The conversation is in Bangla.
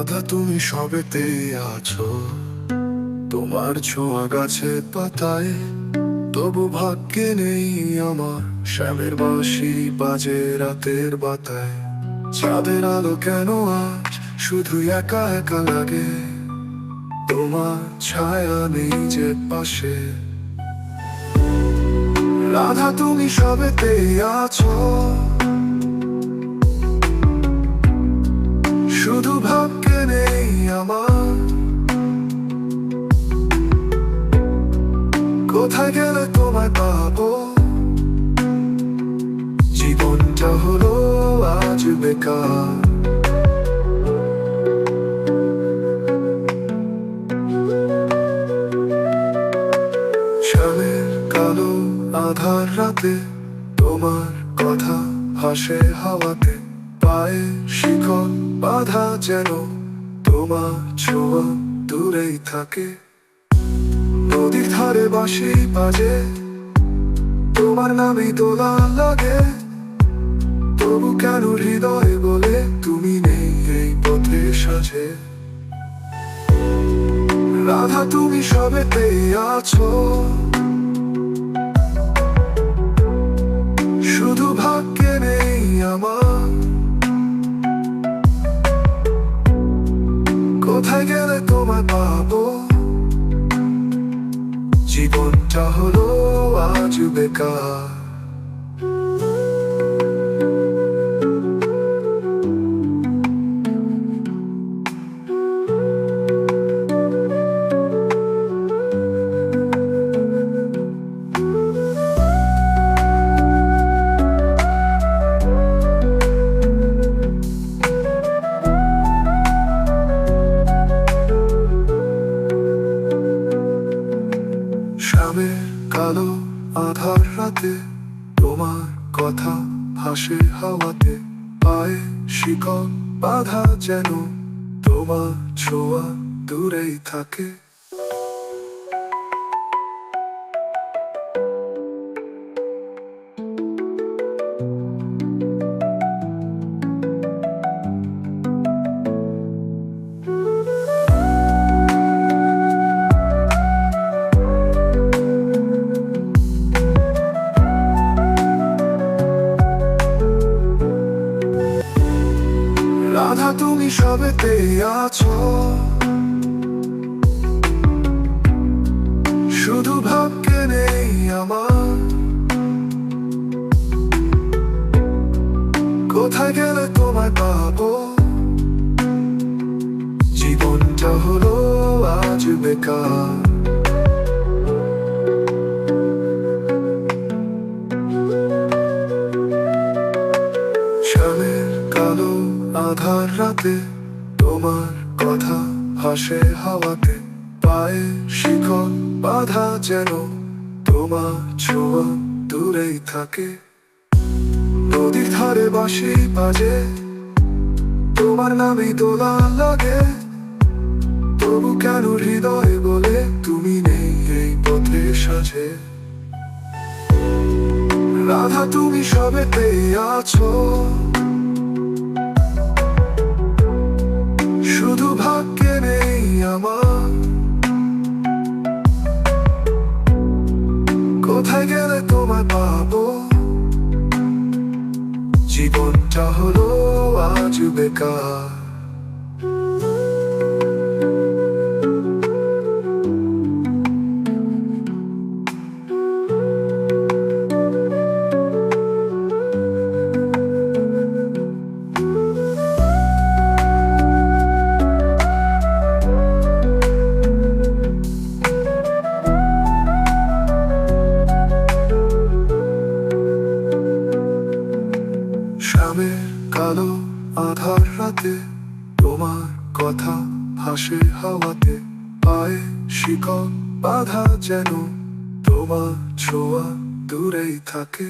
রাধা তুমি সবেতে আছো, তোমার ছোঁয়া গাছে পাতায়, তবু ভাগ্যে নেই আমার শ্যামের বাঁশি বাজে রাতের বাতায়। চাঁদের আলো কেন আজ শুধু একা একা লাগে, তোমার ছায়া নেই যে পাশে। রাধা তুমি সবেতে আছো, শুধু ভাগ্যে নেই আমার। কোথায় গেলে তোমায় পাবো, জীবনটা হলো আজ বেকার। শ্যামের কালো আধার রাতে তোমার কথা ভাসে হাওয়াতে, পায়ে শিকল বাঁধা যেন তোমার ছোঁয়া দূরেই থাকে। নদীর ধারে বাঁশি বাজে, তোমার নামে দোলা লাগে, তবু কেন হৃদয় বলে তুমি নেই এই পথে সাজে। রাধা তুমি সবেতে আছো, শুধু ভাগ্যে নেই আমার। কোথায় গেলে তোমায় পাবো, জীবনটা হলো আজ বেকার। শ্যামের কালো আধার রাতে তোমার কথা ভাসে হাওয়াতে, পায়ে শিকল বাঁধা যেন তোমার ছোঁয়া দূরেই থাকে। রাধা তুমি সবেতে আছো, শুধু ভাগ্যে নেই আমার। কোথায় গেলে তোমায় পাবো, জীবনটা হলো আজ বেকার। শ্যামের কালো আধার রাতে তোমার কথা ভাসে হাওয়াতে, পায়ে শিকল বাঁধা যেন তোমার ছোঁয়া দূরেই থাকে। নদীর ধারে বাঁশি বাজে, তোমার নামে দোলা লাগে, তবু কেন হৃদয় বলে তুমি নেই এই পথে সাজে। রাধা তুমি সবেতে আছো, শুধু ভাগ্যে নেই আমার। কোথায় গেলে তোমায় পাবো, জীবনটা হলো আজ বেকার। শ্যামের কালো আধার রাতে তোমার কথা ভাসে হাওয়াতে, পায়ে শিকল বাঁধা যেন তোমার ছোঁয়া দূরেই থাকে।